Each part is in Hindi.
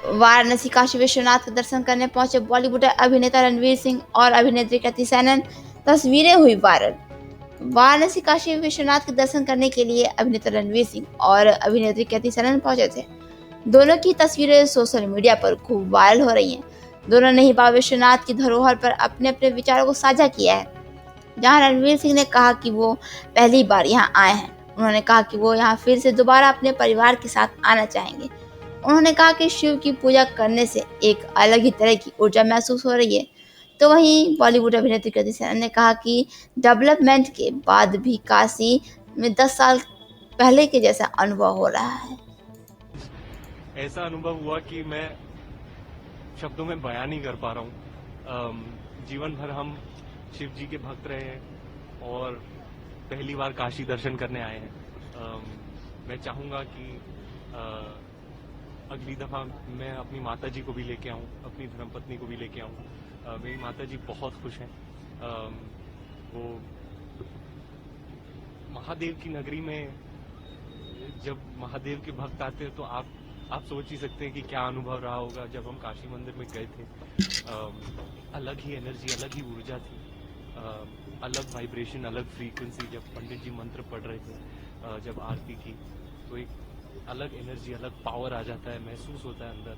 वाराणसी काशी विश्वनाथ के दर्शन करने पहुंचे बॉलीवुड अभिनेता रणवीर सिंह और अभिनेत्री कृति सेनन, तस्वीरें हुई वायरल। वाराणसी काशी विश्वनाथ के दर्शन करने के लिए अभिनेता रणवीर सिंह और अभिनेत्री कृति सेनन पहुंचे थे। दोनों की तस्वीरें सोशल मीडिया पर खूब वायरल हो रही हैं। दोनों ने ही बाबा विश्वनाथ की धरोहर पर अपने अपने विचारों को साझा किया है। जहां रणवीर सिंह ने कहा कि वो पहली बार यहां आए हैं। उन्होंने कहा कि वो यहां फिर से दोबारा अपने परिवार के साथ आना चाहेंगे। उन्होंने कहा कि शिव की पूजा करने से एक अलग ही तरह की ऊर्जा महसूस हो रही है। तो वहीं बॉलीवुड अभिनेत्री कृति सेनन ने कहा कि डेवलपमेंट के बाद भी काशी में 10 साल पहले के जैसा अनुभव हो रहा है। ऐसा अनुभव हुआ कि मैं शब्दों में बयान नहीं कर पा रहा हूँ। जीवन भर हम शिव जी के भक्त रहे हैं और पहली बार काशी दर्शन करने आए हैं। मैं चाहूँगा कि अगली दफा मैं अपनी माता जी को भी लेके आऊँ, अपनी धर्मपत्नी को भी लेके आऊँ। मेरी माता जी बहुत खुश हैं। वो महादेव की नगरी में जब महादेव के भक्त आते हैं तो आप सोच ही सकते हैं कि क्या अनुभव रहा होगा जब हम काशी मंदिर में गए थे। अलग ही एनर्जी, अलग ही ऊर्जा थी, अलग वाइब्रेशन, अलग फ्रीक्वेंसी। जब पंडित जी मंत्र पढ़ रहे थे, जब आरती की, तो एक अलग एनर्जी, अलग पावर आ जाता है, महसूस होता है अंदर।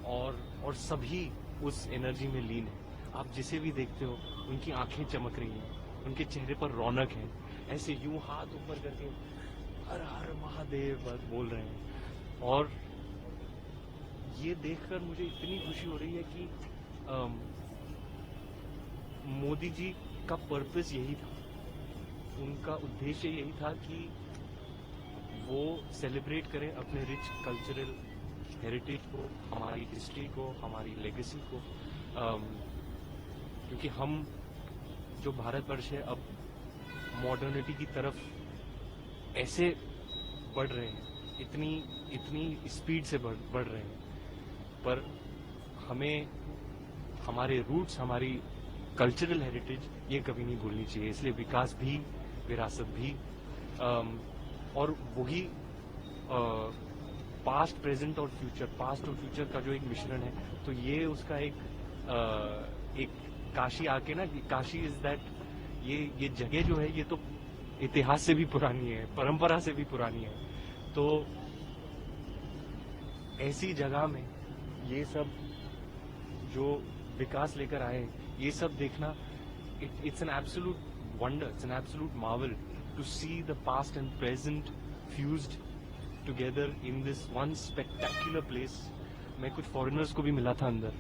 और सभी उस एनर्जी में लीन है। आप जिसे भी देखते हो उनकी आंखें चमक रही हैं, उनके चेहरे पर रौनक है। ऐसे यूं हाथ ऊपर करके हर हर महादेव बस बोल रहे हैं। और ये देखकर मुझे इतनी खुशी हो रही है कि मोदी जी का पर्पस यही था, उनका उद्देश्य यही था कि वो सेलिब्रेट करें अपने रिच कल्चरल हेरिटेज को, हमारी हिस्ट्री को, हमारी लेगेसी को। क्योंकि हम जो भारतवर्ष है अब मॉडर्निटी की तरफ ऐसे बढ़ रहे हैं, इतनी स्पीड से बढ़ रहे हैं, पर हमें हमारे रूट्स, हमारी कल्चरल हेरिटेज ये कभी नहीं भूलनी चाहिए। इसलिए विकास भी, विरासत भी, और वही पास्ट, प्रेजेंट और फ्यूचर का जो एक मिश्रण है, तो ये उसका एक काशी आके ना, काशी इज दैट, ये जगह जो है ये तो इतिहास से भी पुरानी है, परंपरा से भी पुरानी है। तो ऐसी जगह में ये सब जो विकास लेकर आए, ये सब देखना, it's an absolute wonder, it's an absolute marvel to see the past and present fused together in this one spectacular place. मैं कुछ फॉरेनर्स को भी मिला था अंदर,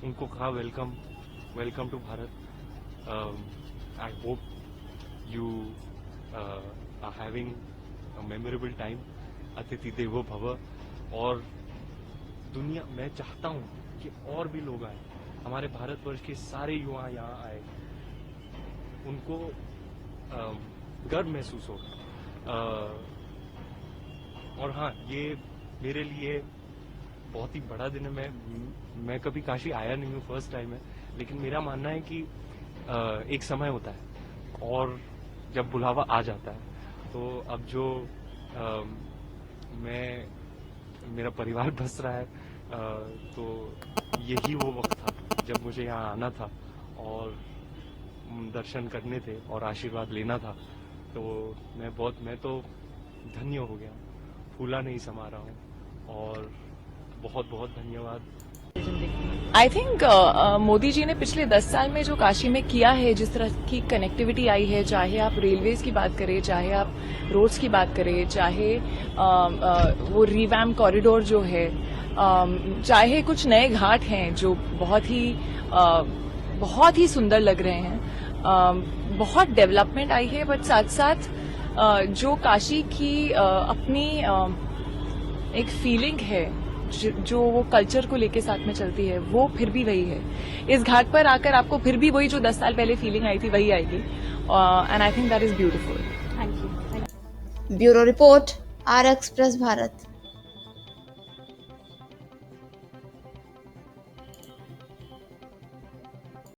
उनको कहा welcome to Bharat. I hope you are having a memorable time, अतिथि देवो भव। और दुनिया, मैं चाहता हूं कि और भी लोग आए, हमारे भारतवर्ष के सारे युवा यहाँ आए, उनको गर्व महसूस हो। और हाँ, ये मेरे लिए बहुत ही बड़ा दिन है। मैं कभी काशी आया नहीं हूँ, फर्स्ट टाइम है, लेकिन मेरा मानना है कि एक समय होता है और जब बुलावा आ जाता है, तो अब जो मेरा परिवार बस रहा है, तो यही वो वक्त था जब मुझे यहाँ आना था और दर्शन करने थे और आशीर्वाद लेना था। तो मैं तो धन्य हो गया, फूला नहीं समा रहा हूँ। और बहुत बहुत धन्यवाद। आई थिंक मोदी जी ने पिछले 10 साल में जो काशी में किया है, जिस तरह की कनेक्टिविटी आई है, चाहे आप रेलवेज की बात करें, चाहे आप रोड्स की बात करें, चाहे वो रिवैम्प कॉरिडोर जो है, चाहे कुछ नए घाट हैं जो बहुत ही सुंदर लग रहे हैं, बहुत डेवलपमेंट आई है। बट साथ साथ जो काशी की अपनी एक फीलिंग है, जो वो कल्चर को लेके साथ में चलती है, वो फिर भी वही है। इस घाट पर आकर आपको फिर भी वही जो 10 साल पहले फीलिंग आई थी वही आएगी। And I think that is beautiful. Thank you. Bureau report, R express Bharat.